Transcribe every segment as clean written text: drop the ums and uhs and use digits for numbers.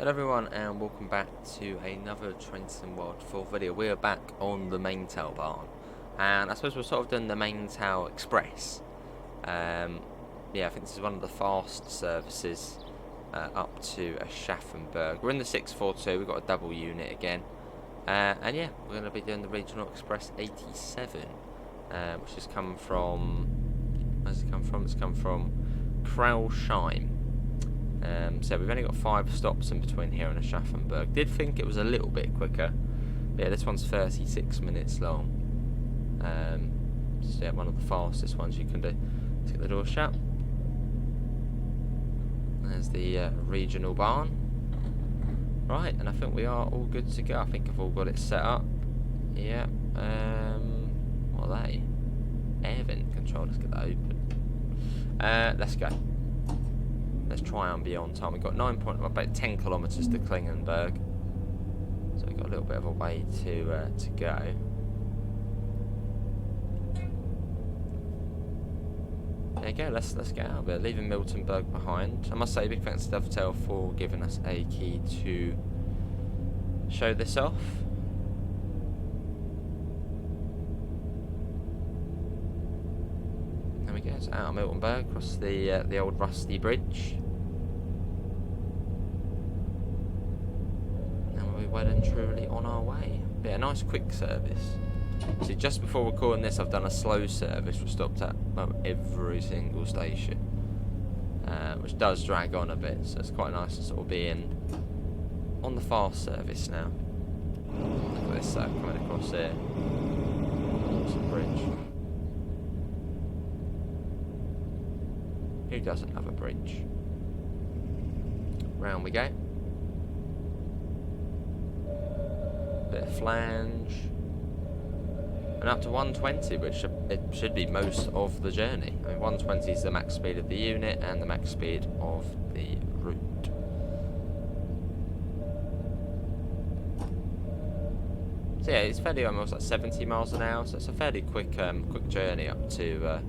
Hello everyone and welcome back to another Trains and World 4 video. We are back on the Maintalbahn, and I suppose we're sort of doing the Maintal Express. Yeah, I think this is one of the fast services up to Aschaffenburg. We're in the 642, we've got a double unit again. And yeah, we're going to be doing the Regional Express 87, which has come from... Where's it come from? It's come from Clingenburg. So we've only got 5 stops in between here and Aschaffenburg. Did think it was a little bit quicker, but yeah, this one's 36 minutes long. So yeah, one of the fastest ones you can do. Let's get the door shut. There's the regional barn. Right, and I think we are all good to go. I think I've all got it set up. Yeah. What are they? Air vent control. Let's get that open. Let's go. Let's try and be on time. We've got about 10 kilometres to Clingenburg, so we've got a little bit of a way to go. There you go. Let's get out. We're leaving Miltenberg behind. I must say, big thanks to Dovetail for giving us a key to show this off. There we go. It's out of Miltenberg across the old rusty bridge. Well and truly on our way. But a nice quick service. See, just before recording this, I've done a slow service. We stopped at every single station, which does drag on a bit. So it's quite nice to sort of be on the fast service now. Look at this coming across here. Awesome bridge. Who doesn't have a bridge? Round we go. Bit of flange, and up to 120, which it should be most of the journey. I mean, 120 is the max speed of the unit and the max speed of the route. So yeah, it's fairly almost like 70 miles an hour, so it's a fairly quick journey up to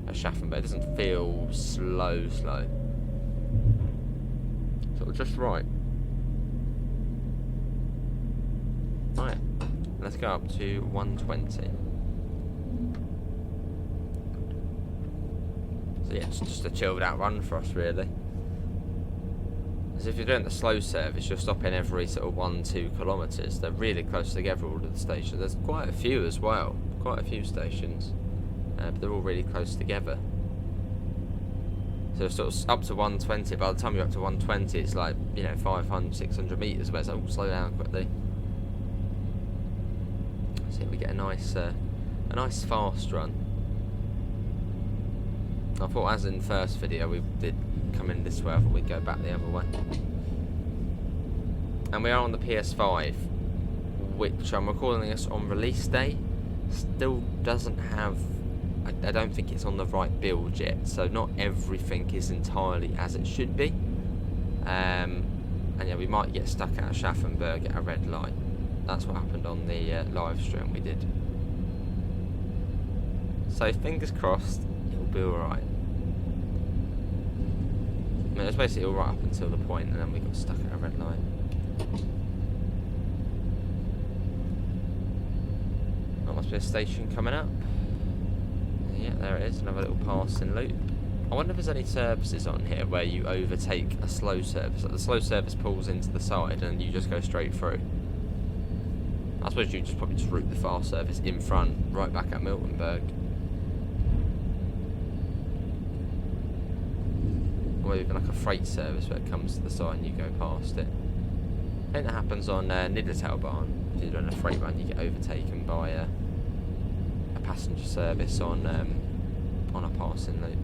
Aschaffenburg. It doesn't feel slow, sort of just right. Right, let's go up to 120. So yeah, it's just a chilled out run for us really. As if you're doing the slow service, you're stopping every sort of 1-2 kilometres. They're really close together, all of the stations. There's quite a few as well, quite a few stations, but they're all really close together. So sort of up to 120. By the time you're up to 120, it's like, you know, 500, 600 metres, where it's like, slow down quickly. So we get a nice fast run. I thought, as in the first video, we did come in this way, I thought we'd go back the other way. And we are on the PS5, which I'm recording this on release day. Still doesn't have, I don't think it's on the right build yet, so not everything is entirely as it should be. And yeah, we might get stuck at Aschaffenburg at a red light. That's what happened on the live stream we did. So fingers crossed, it'll be alright. I mean, it was basically alright up until the point, and then we got stuck at a red light. That must be a station coming up. Yeah, there it is, another little passing loop. I wonder if there's any services on here where you overtake a slow service. Like the slow service pulls into the side and you just go straight through. I suppose you probably just route the fast service in front, right back at Miltenberg. Or even like a freight service where it comes to the side and you go past it. I think that happens on Maintalbahn. If you're doing a freight run, you get overtaken by a passenger service on a passing loop.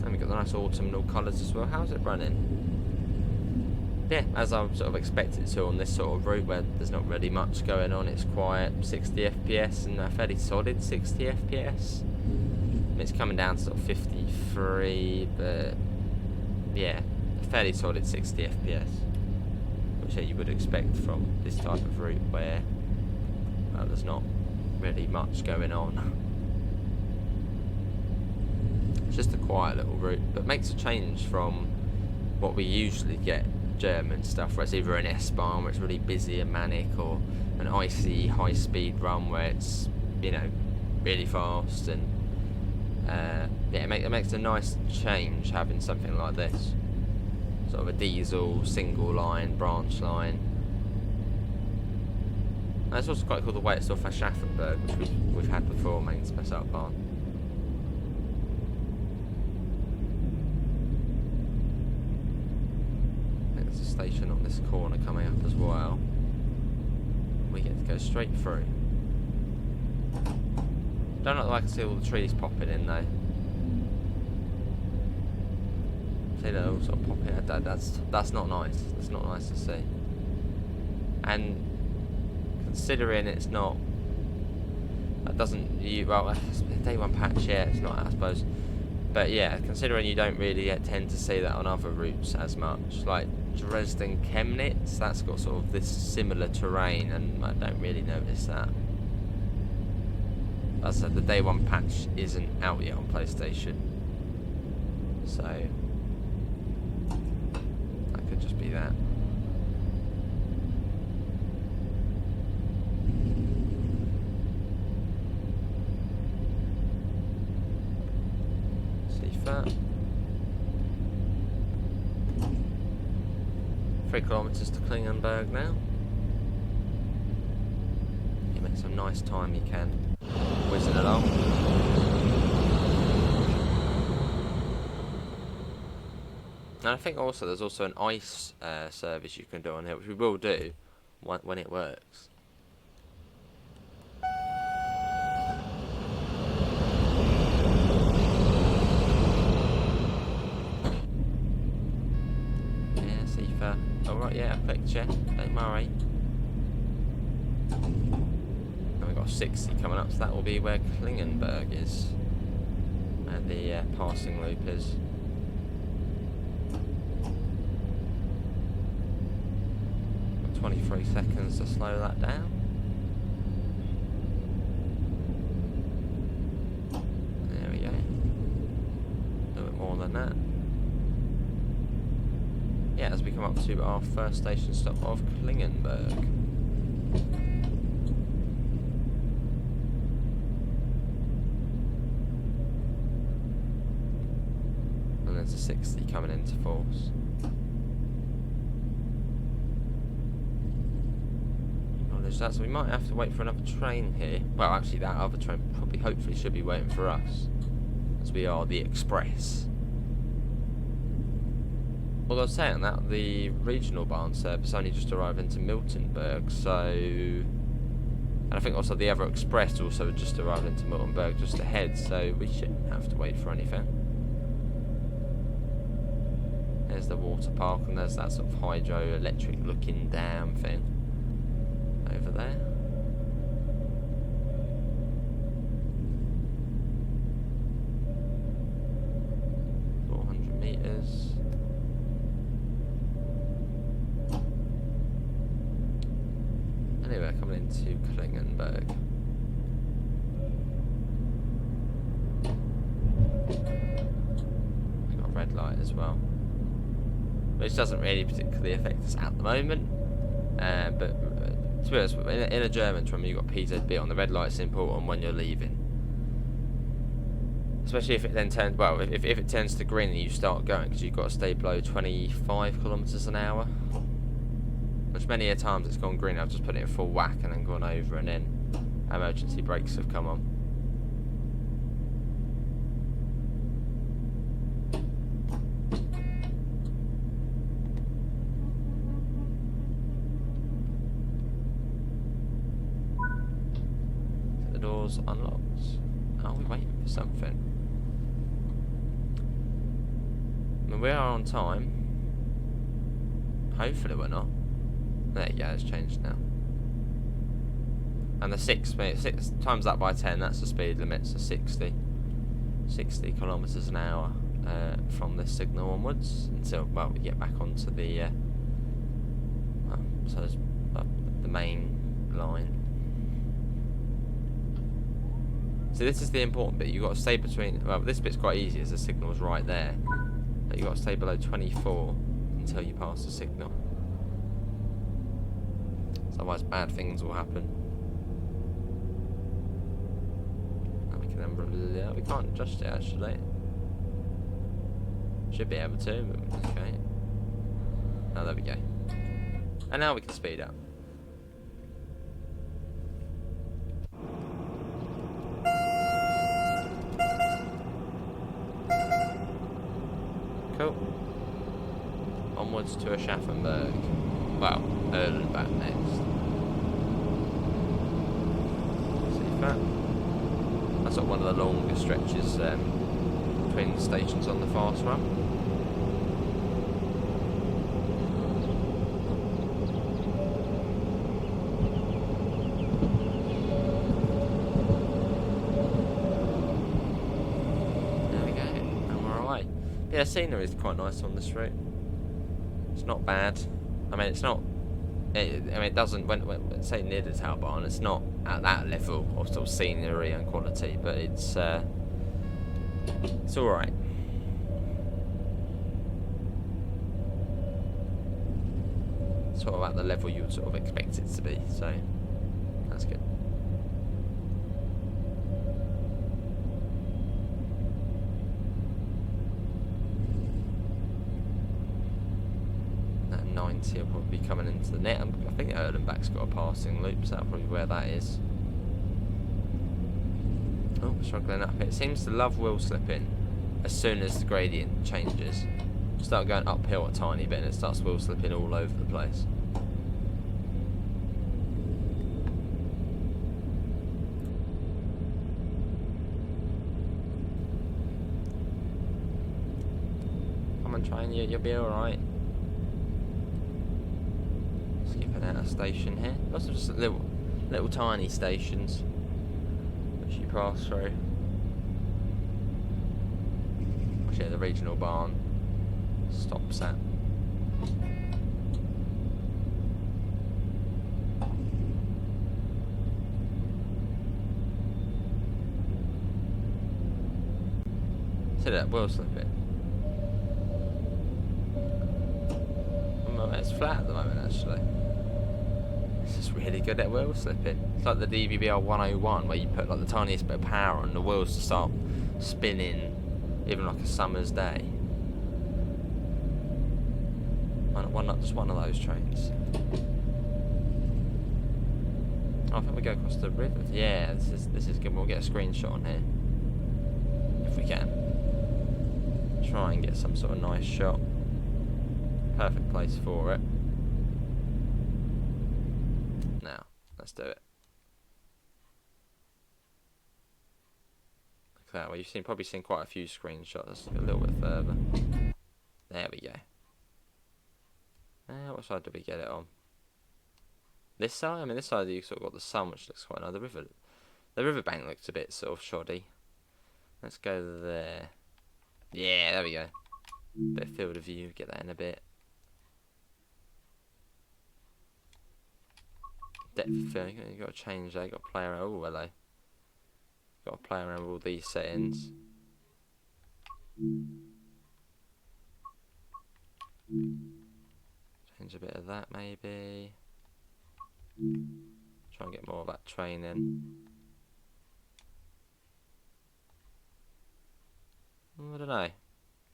And we've got the nice autumnal colours as well. How's it running? Yeah, as I sort of expected to on this sort of route where there's not really much going on. It's quiet, 60 FPS and a fairly solid 60 FPS. It's coming down to sort of 53, but yeah, a fairly solid 60 FPS, which yeah, you would expect from this type of route where there's not really much going on. It's just a quiet little route, but makes a change from what we usually get German stuff, where it's either an S-Bahn where it's really busy and manic, or an icy high-speed run where it's, you know, really fast. And yeah, it makes a nice change having something like this, sort of a diesel single line branch line. And it's also quite cool the way it's off Aschaffenburg, which we've had before, Maintalbahn. There's a station on this corner coming up as well. We get to go straight through. Don't look like I can see all the trees popping in though. See they're all sort of popping. That's not nice. That's not nice to see. And considering it's not, that doesn't, well, it's a day one patch, yeah, it's not, I suppose. But yeah, considering you don't really tend to see that on other routes as much, like Dresden Chemnitz, that's got sort of this similar terrain, and I don't really notice that. As I said, the day one patch isn't out yet on PlayStation, so that could just be that. See that. 3 kilometres to Clingenburg now. You make some nice time, you can. Whizzing along. And I think also there's also an ice service you can do on here, which we will do when it works. Yeah, see for. Alright, yeah, I clicked you. Don't worry. We've got 60 coming up, so that will be where Clingenburg is, and the passing loop is. Got 23 seconds to slow that down. There we go. A little bit more than that. Yeah, as we come up to our first station stop of Clingenburg. There's a 60 coming into force. Acknowledge that, so we might have to wait for another train here. Well, actually that other train probably hopefully should be waiting for us, as we are the express. Although saying that, the regional barn service only just arrived into Miltenberg, so... And I think also the other express also just arrived into Miltenberg just ahead, so we shouldn't have to wait for anything. There's the water park, and there's that sort of hydroelectric looking dam thing over there. Meters. Anyway, coming into Clingenburg. We've got a red light as well, which doesn't really particularly affect us at the moment. But to be honest, in a German tram, you've got PZB on. The red light's important when you're leaving. Especially if it then turns, well, if it turns to green and you start going, because you've got to stay below 25 kilometres an hour. Which many a times it's gone green, I've just put it in full whack and then gone over, and then emergency brakes have come on. The doors unlocked. Are we waiting for something? I mean, we are on time. Hopefully we're not. There you go, it's changed now. And the 6 times that by 10, that's the speed limit, so 60 kilometres an hour from this signal onwards until, well, we get back onto the so there's the main line. So this is the important bit. You've got to stay between... Well, this bit's quite easy as the signal's right there. But you've got to stay below 24 until you pass the signal. So otherwise bad things will happen. And we can then... Yeah, we can't adjust it actually. Should be able to, but okay. Oh, there we go. And now we can speed up. Cool. Onwards to Aschaffenburg. Well, Erlenbach next. See that? That's sort of one of the longer stretches between the stations on the fast run. Yeah, scenery is quite nice on this route. It's not bad. I mean, it's not. It doesn't. When say near the Maintalbahn, it's not at that level of sort of scenery and quality, but it's all right. Sort of at the level you would sort of expect it to be. So that's good. He'll probably be coming into the net. I think Erlenbach's got a passing loop, so that'll probably be where that is. Oh, struggling up. It seems to love wheel slipping as soon as the gradient changes. Start going uphill a tiny bit and it starts wheel slipping all over the place. Come on, train, you'll be alright. Skipping out of station here. Lots of just little tiny stations which you pass through. Which the regional barn stops at. See that wheel slip it. It's flat at the moment actually. It's just really good at wheel slipping. It's like the DVBR 101 where you put like the tiniest bit of power on the wheels to start spinning, even like a summer's day. Just one of those trains. Oh, I think we go across the river. Yeah, this is good. We'll get a screenshot on here if we can. Try and get some sort of nice shot. Perfect place for it. Now, let's do it. Look at that. Well, you've probably seen quite a few screenshots. Let's go a little bit further. There we go. What side did we get it on? This side? I mean, this side you sort of got the sun, which looks quite nice. The riverbank looks a bit sort of shoddy. Let's go there. Yeah, there we go. Bit of field of view. Get that in a bit. Depth of field. You've got to change that. You've got to play around. Oh, hello. Got to play around with all these settings. Change a bit of that maybe. Try and get more of that training. I don't know.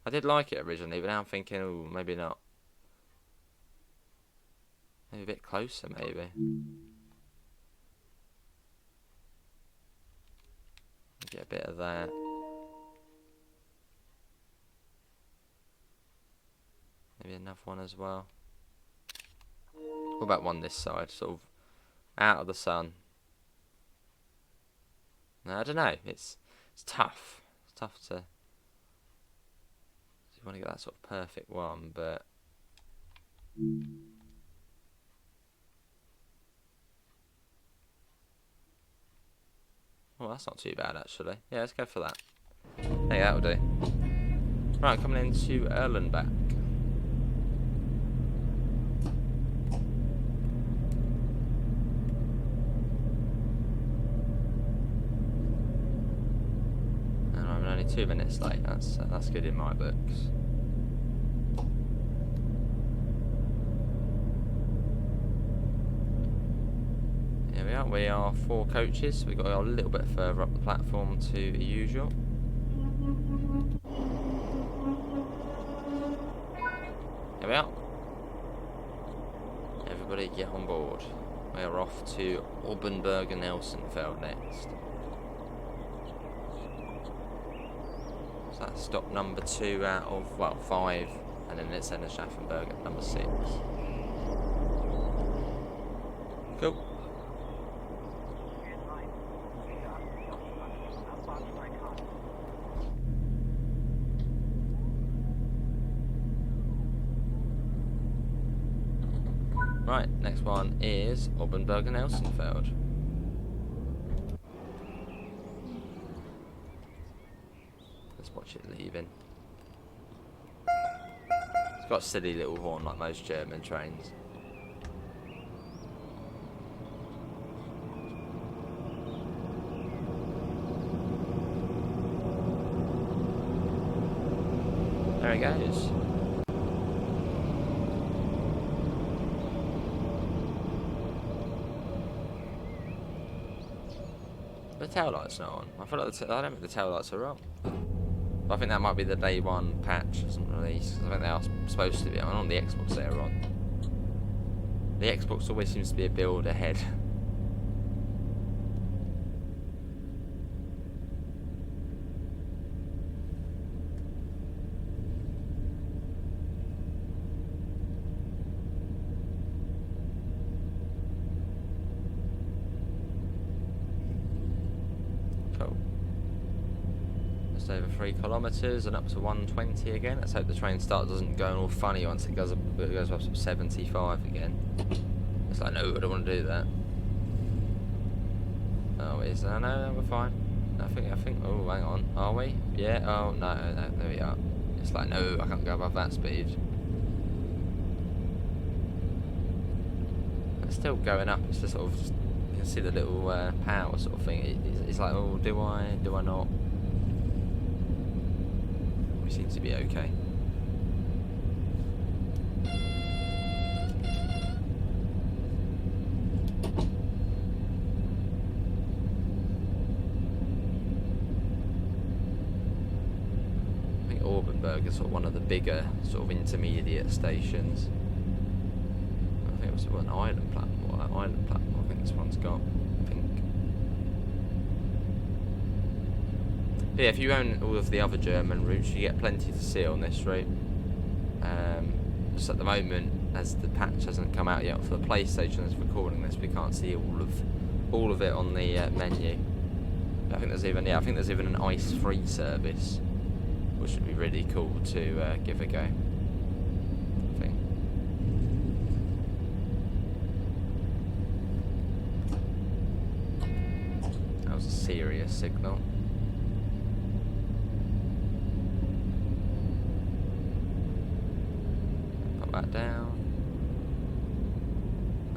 I did like it originally, but now I'm thinking, oh, maybe not. Maybe a bit closer, maybe. Get a bit of that. Maybe another one as well. What about one this side, sort of out of the sun? No, I don't know. It's tough. It's tough to. You want to get that sort of perfect one, but. Oh, that's not too bad actually. Yeah, let's go for that. Hey, that'll do. Right, coming into Erlenbach. only 2 minutes late. That's good in my books. Here we are. We are 4 coaches. So we've got to go a little bit further up the platform to usual. Here we are. Everybody get on board. We are off to Autumnal and Elsenfeld next. So that's stop number 2 out of, well, 5, and then it's Aschaffenburg at number 6. Cool. Right, next one is Autumnal and Elsenfeld. Let's watch it leaving. It's got a silly little horn like most German trains. There it goes. The tail lights not on. I feel like I don't think the tail lights are on. But I think that might be the day 1 patch hasn't released. I think they are supposed to be on. On the Xbox they are on. The Xbox always seems to be a build ahead. Over 3 kilometres and up to 120 again. Let's hope the train start doesn't go all funny once it goes up to 75 again. It's like, no, I don't want to do that. Oh, is that? No, we're fine. I think. Oh, hang on. Are we? Yeah. Oh no, there we are. It's like, no, I can't go above that speed. It's still going up. It's just sort of, you can see the little power sort of thing. It's like, oh, do I not? We seem to be okay. I think Autumnal is sort of one of the bigger sort of intermediate stations. I think it was an island platform. I think this one's got. But yeah, if you own all of the other German routes, you get plenty to see on this route. Just at the moment, as the patch hasn't come out yet for the PlayStation that's recording this, we can't see all of it on the menu. I think there's even an ice-free service, which would be really cool to give a go. I think. That was a serious signal. That down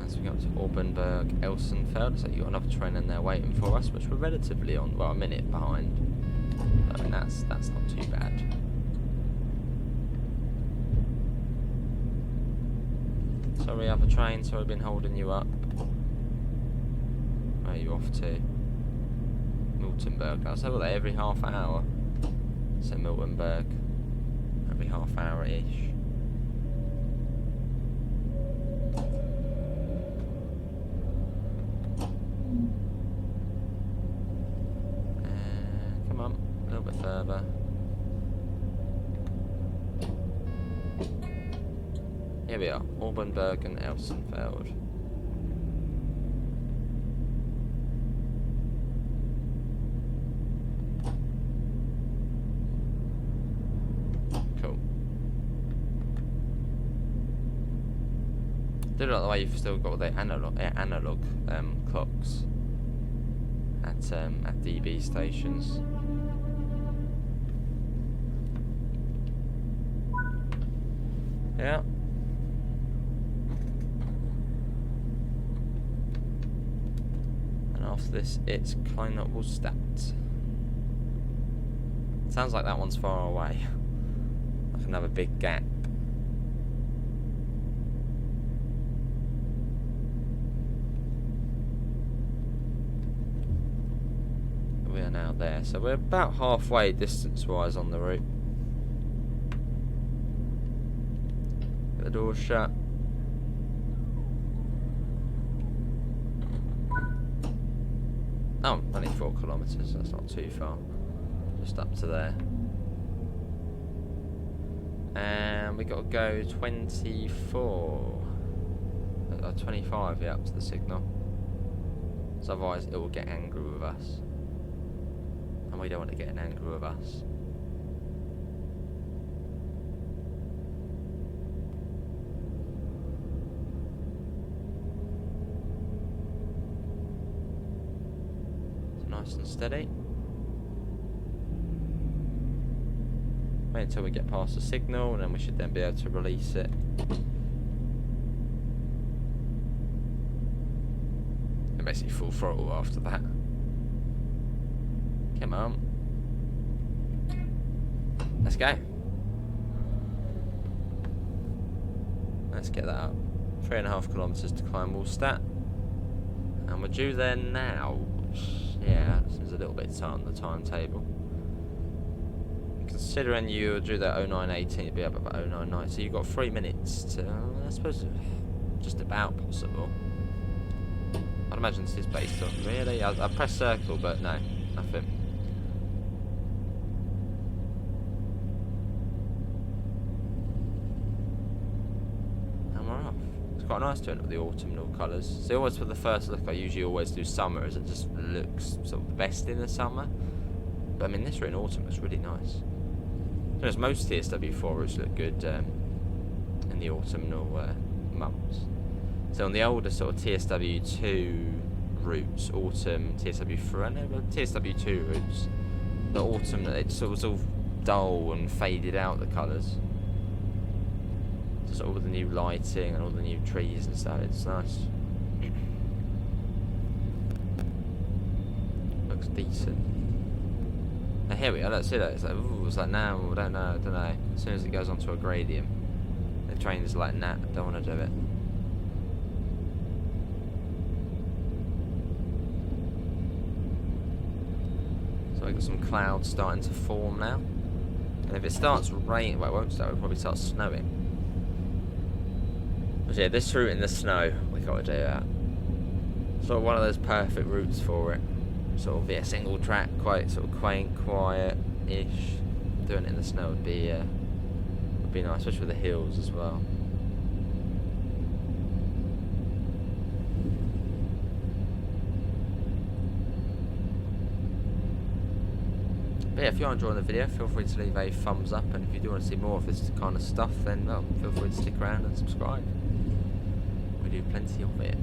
as we go up to Autumnal, Elsenfeld. So you've got another train in there waiting for us, which we're relatively on, well, a minute behind. I mean, that's not too bad. Sorry, other train. Sorry, I've been holding you up. Where are you off to? Miltenberg. I'll say, well, every half hour. So Miltenberg, every half hour-ish. Further. Here we are, Autumnal and Elsenfeld. Cool. Do like the way you've still got the analog clocks at DB stations. Yeah. And after this, it's Clingenburg. Sounds like that one's far away. Like another big gap. We are now there, so we're about halfway distance-wise on the route. Get the door shut. Oh, only 4 kilometres, that's not too far. Just up to there. And we got to go 24. 25, yeah, up to the signal. So otherwise it will get angry with us. And we don't want to get an angry with us. So nice and steady. Wait until we get past the signal and then we should then be able to release it. And basically full throttle after that. Come on. Let's go. Let's get that up. 3.5 kilometres to climb Wallstatt. And we're due there now. Yeah, seems a little bit tight on the timetable. Considering you drew that 0918, it'd be up about 0990, so you've got 3 minutes to, I suppose, just about possible. I'd imagine this is based on, really? I press circle, but no, nothing. And we're off. It's quite nice doing it with the autumnal colours. So always for the first look, I usually always do summer, as it just looks sort of best in the summer. But I mean, this route in autumn is really nice. Whereas most TSW4 routes look good in the autumnal months. So on the older sort of TSW2 routes, autumn, TSW3, I know, but TSW2 routes, the autumn, it sort of was all dull and faded out, the colours. Just all the new lighting and all the new trees and stuff, it's nice. Looks decent. Now here we are, let's see that. It's like, ooh, it's like, nah, I don't know. As soon as it goes onto a gradient, the train is like, nah, don't want to do it. So we've got some clouds starting to form now. And if it starts raining, well, it won't start, it'll probably start snowing. But yeah, this route in the snow, we got to do that. Sort of one of those perfect routes for it. Sort of, yeah, single track, quite sort of quaint, quiet-ish. Doing it in the snow would be nice, especially with the hills as well. But yeah, if you're enjoying the video, feel free to leave a thumbs up, and if you do want to see more of this kind of stuff, then well, feel free to stick around and subscribe. We do plenty of it.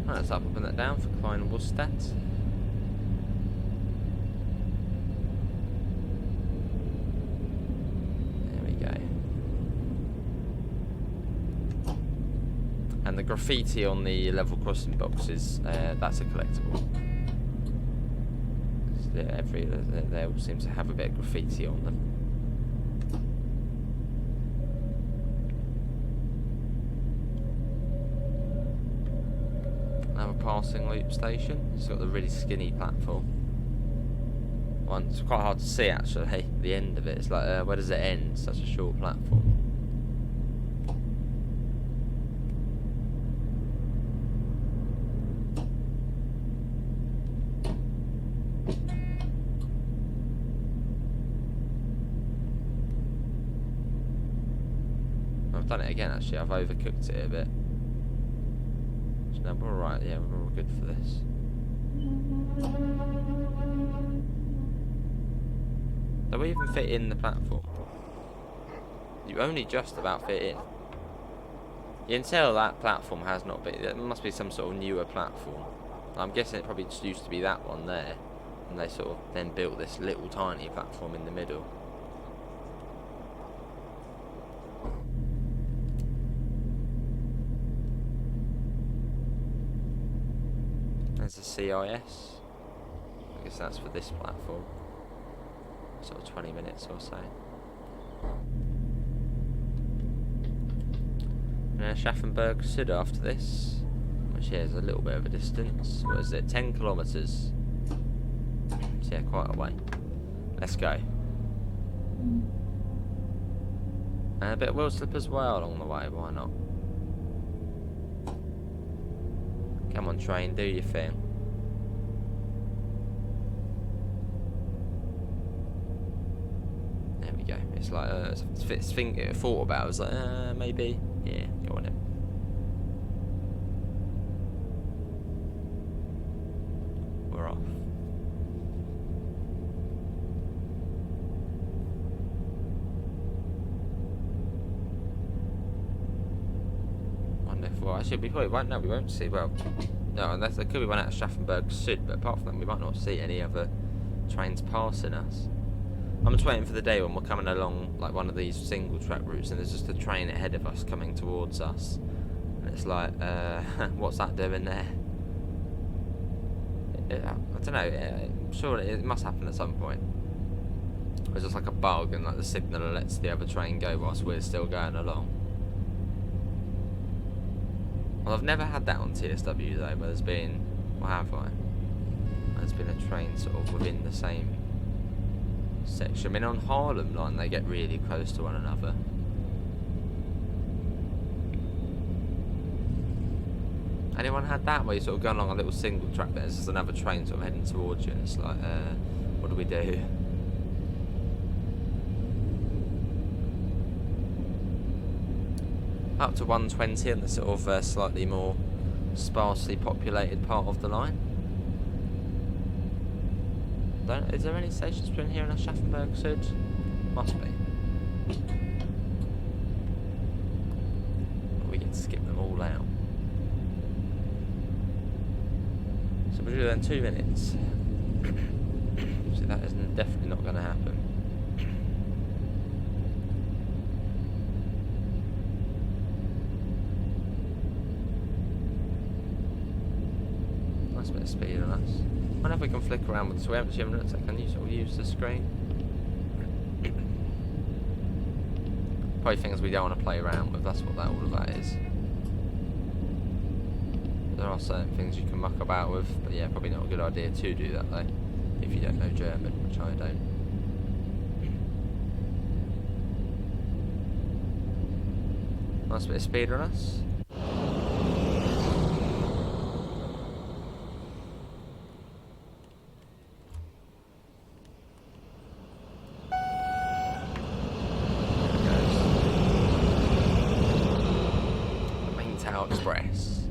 Let's up and that down for Klein Wallstatt. There we go. And the graffiti on the level crossing boxes, that's a collectible. They all seem to have a bit of graffiti on them. Passing loop station. It's got the really skinny platform. Well, it's quite hard to see actually. The end of it. It's like where does it end? Such a short platform. I've done it again actually. I've overcooked it a bit. No, we're alright, yeah, we're all good for this. Do we even fit in the platform? You only just about fit in. You can tell that platform has not been, it must be some sort of newer platform. I'm guessing it probably just used to be that one there. And they sort of then built this little tiny platform in the middle. There's a CIS. I guess that's for this platform. Sort of 20 minutes or so. And Aschaffenburg Sud after this, which here is a little bit of a distance. What is it? 10 kilometres. So yeah, quite a way. Let's go. And a bit of wheel slip as well along the way, why not? Come on train, do your thing. There we go. It's like, thought about, I was like, maybe. Yeah, go on it. We're off. Well, actually, we probably won't. No, we won't see. Well, no, unless there could be one at Aschaffenburg Sud, but apart from that, we might not see any other trains passing us. I'm just waiting for the day when we're coming along like one of these single track routes, and there's just a train ahead of us coming towards us, and it's like, what's that doing there? I don't know. I'm sure it must happen at some point. It's just like a bug, and like the signaller lets the other train go whilst we're still going along. Well, I've never had that on TSW though, but there's been, or have I? There's been a train sort of within the same section. I mean, on Harlem line they get really close to one another. Anyone had that where you sort of go along a little single track, but there's just another train sort of heading towards you, and it's like, what do we do? Up to 120 on the sort of slightly more sparsely populated part of the line. Is there any stations between here and Aschaffenburg Sud? Must be. We can skip them all out. So we'll do that in 2 minutes. So that is definitely not going to happen. Nice bit of speed on us. I wonder if we can flick around with the swim. Can you sort of use the screen? Probably things we don't want to play around with, that's what all of that is. There are certain things you can muck about with, but yeah, probably not a good idea to do that though, if you don't know German, which I don't. Nice bit of speed on us. Express.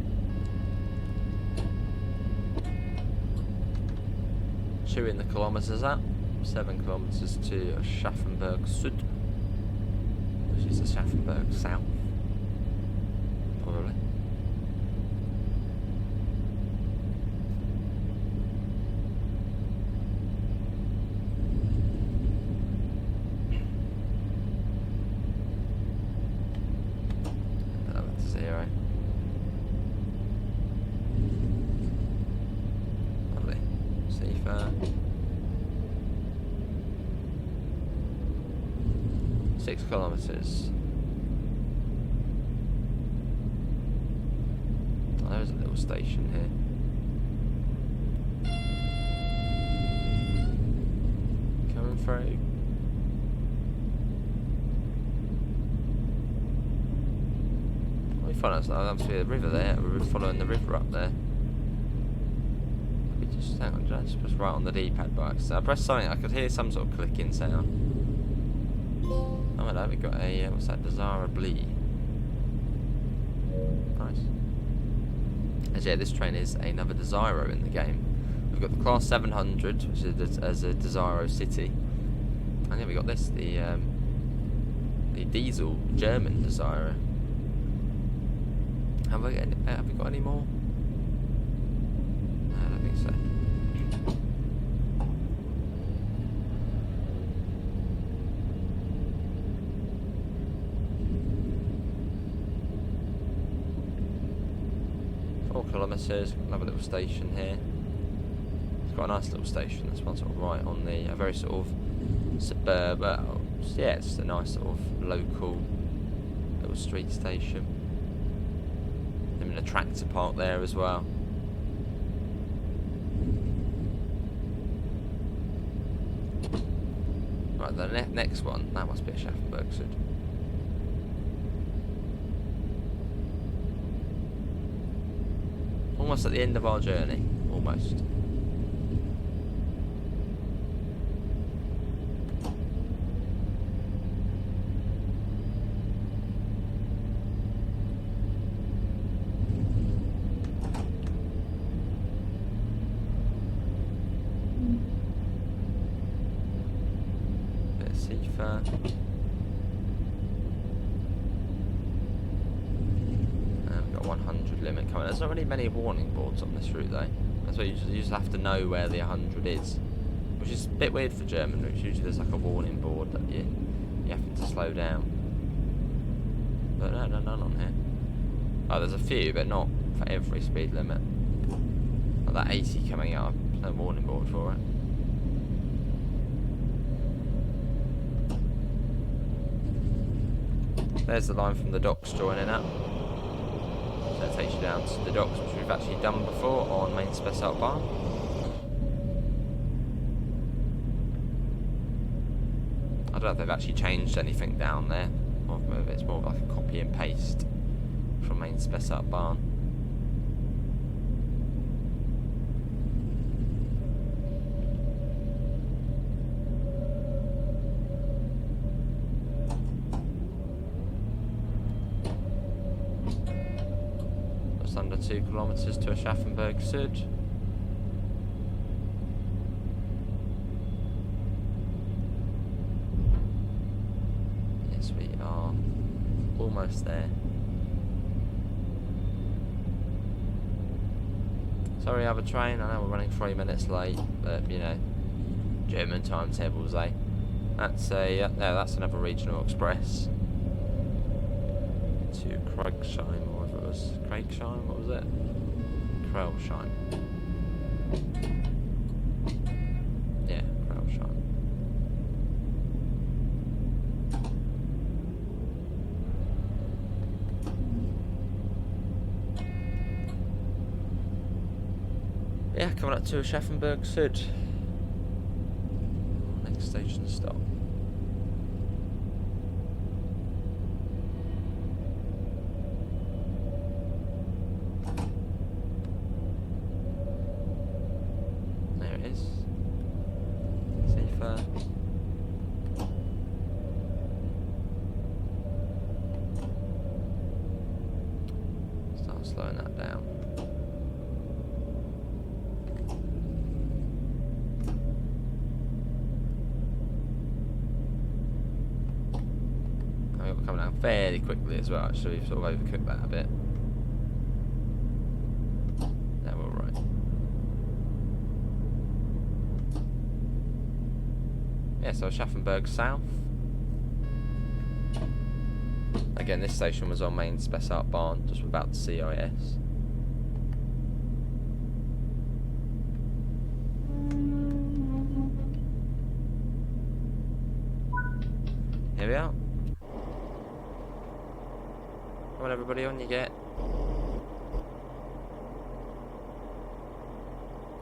Shooting the kilometres up. 7 kilometres to Aschaffenburg Sud, which is Aschaffenburg South, probably. Desiro. Lovely. Seafair. 6 kilometres. Oh, there's a little station here. Coming through. We find out obviously the river there. We're following the river up there. We just hang on, just press right on the D-pad by accident. I pressed something. I could hear some sort of clicking sound. Oh hello, we got a what's that? Desiro Blee. Nice. As yeah, this train is another Desiro in the game. We've got the Class 700, which is as a Desiro City, and then we got this, the diesel German Desiro. Have we got any more? No, I don't think so. kilometres. Another little station here. It's quite a nice little station. This one sort of right on the a very sort of yeah, it's a nice sort of local little street station. There's a tractor park there as well. Right, the next one, that must be Aschaffenburg. Almost at the end of our journey, almost. Bit of seafare. We've got 100 limit coming. There's not really many warning boards on this route though. That's why you just have to know where the 100 is, which is a bit weird for German routes. Usually there's like a warning board that you have to slow down. But no, none on here. Oh, there's a few, but not for every speed limit. Like that 80 coming up, there's no warning board for it. There's the line from the docks joining up. So it takes you down to the docks, which we've actually done before on Maintalbahn. I don't know if they've actually changed anything down there, or whether it's more like a copy and paste from Maintalbahn. Just under 2 kilometres to Aschaffenburg Sud. Yes, we are almost there. Sorry, other train, I know we're running 3 minutes late, but you know, German timetables, eh? That's a, no, that's another regional express. To Kriegsheim, or if it was Kriegsheim, what was it? Krellsheim. Yeah, Krellsheim. Yeah, coming up to Aschaffenburg Sud. Next station stop. There it is. Safer. Start slowing that down. Coming down fairly quickly as well, actually. We've sort of overcooked that a bit. Yeah, we're all right. Yeah, so Aschaffenburg South. Again, this station was on Maintalbahn, just without the CIS. Here we are. Come on everybody, on you get.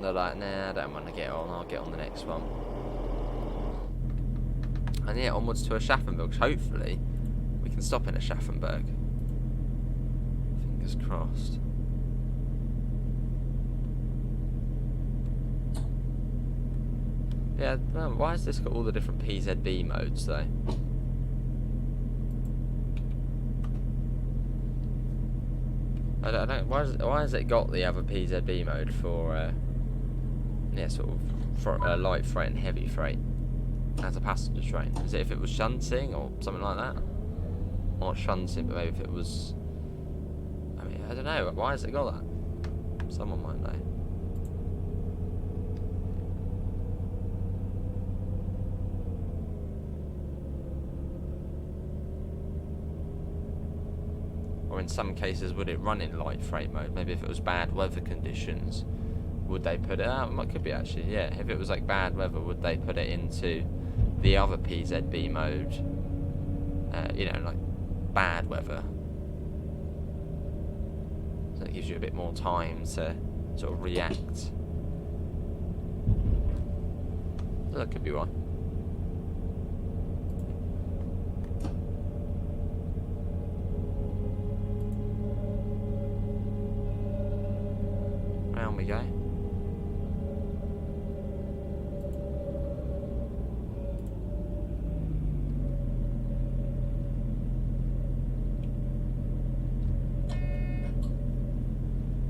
They're like, nah, I don't want to get on, I'll get on the next one. And yeah, onwards to Aschaffenburg. Hopefully we can stop in Aschaffenburg. Fingers crossed. Yeah, why has this got all the different PZB modes though? I don't. Why has it got the other PZB mode for? Yeah, sort of for light freight and heavy freight as a passenger train. Is it if it was shunting or something like that? Or not shunting, but maybe if it was. I mean, I don't know. Why has it got that? Someone might know. Or in some cases, would it run in light freight mode? Maybe if it was bad weather conditions, would they put it out? It could be actually, yeah. If it was like bad weather, would they put it into the other PZB mode? You know, like bad weather. So it gives you a bit more time to sort of react. That could be one. Round we go.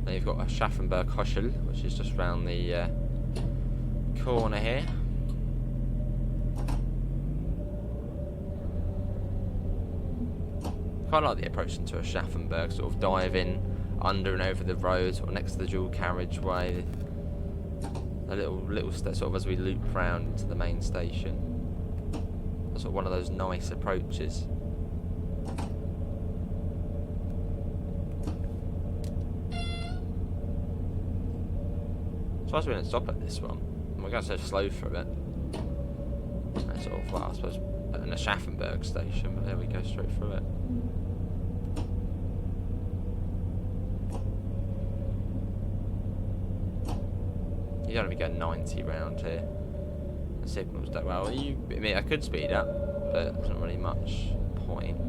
Then you've got Aschaffenburg, which is just round the corner here. Quite like the approach into Aschaffenburg, sort of diving under and over the road, or next to the dual carriageway. A little step, sort of as we loop round into the main station. That's sort of one of those nice approaches. Suppose we didn't stop at this one. We're going so slow through it. That's sort of, well, I suppose an Aschaffenburg station, but there we go, straight through it. You don't want to be going 90 round here. The signals don't. Well, I mean, I could speed up, but there's not really much point.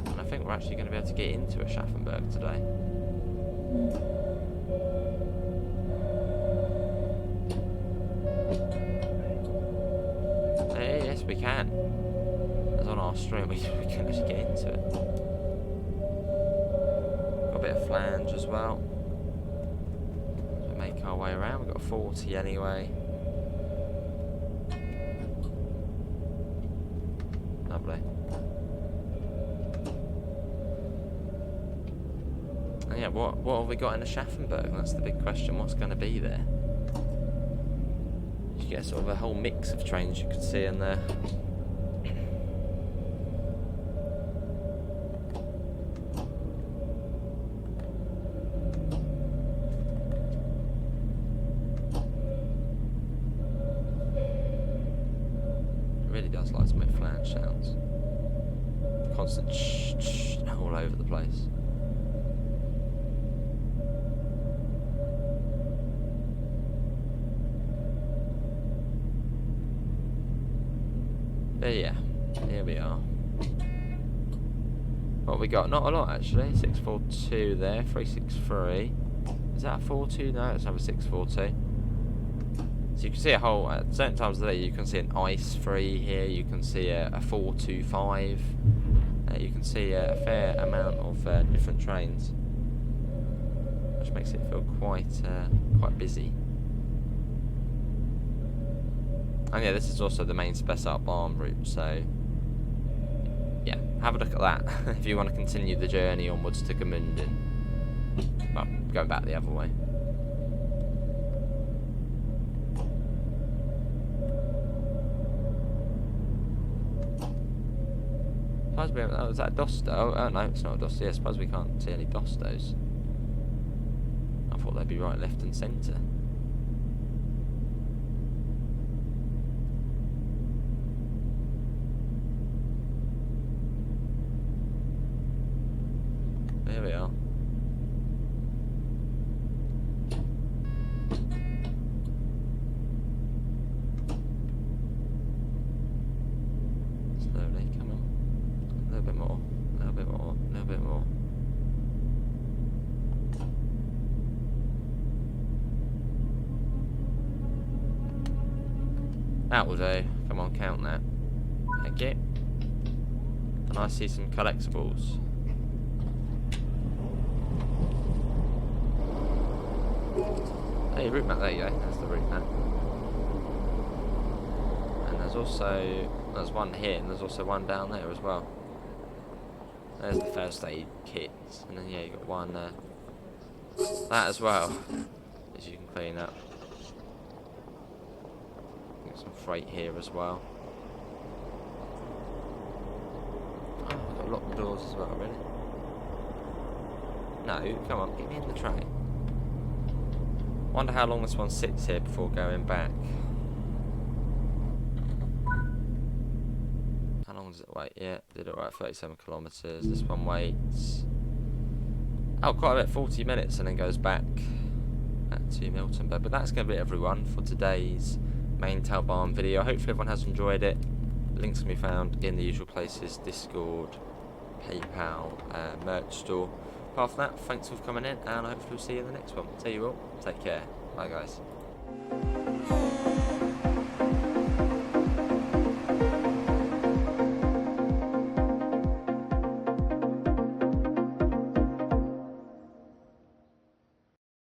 And I think we're actually going to be able to get into Aschaffenburg today. Hey, yes, we can. As on our stream, we can actually get into it. Got a bit of flange as well. So we make our way around. We've got 40 anyway. Lovely. And yeah, what have we got in Aschaffenburg? That's the big question. What's going to be there? You get sort of a whole mix of trains you could see in there. It really does like to make flange sounds. Constant shh all over the place. But yeah, here we are. What we got? Not a lot actually. 642 there, 363. Is that a 42? No, it's another 642. So you can see a whole, at certain times of the day, you can see an ice free here, you can see a 425. You can see a fair amount of different trains, which makes it feel quite busy. And yeah, this is also the main Maintalbahn route, so yeah, have a look at that if you want to continue the journey onwards to Gmunden. Well, going back the other way. Suppose we haven't, oh, is that a Dosto? Oh no, it's not a Dosto. Yeah, I suppose we can't see any Dostos. I thought they'd be right, left and centre. There we are. Slowly, come on. A little bit more, a little bit more, a little bit more. That will do. Come on, count that. Thank you. And I see some collectibles. Hey, route map, there you go, that's the route map. And there's one here, and there's also one down there as well. There's the first aid kits, and then yeah, you got one there. That as well, as you can clean up. Got some freight here as well. Got to lock the doors as well, really? No, come on, get me in the train. Wonder how long this one sits here before going back. How long does it wait? Yeah, did it right, 37 kilometres. This one waits. Oh, quite a bit, 40 minutes, and then goes back to Miltenberg. But that's going to be everyone for today's Maintalbahn video. Hopefully everyone has enjoyed it. Links can be found in the usual places: Discord, PayPal, merch store. Apart from that, thanks for coming in, and hopefully we'll see you in the next one. See you all. Take care. Bye, guys.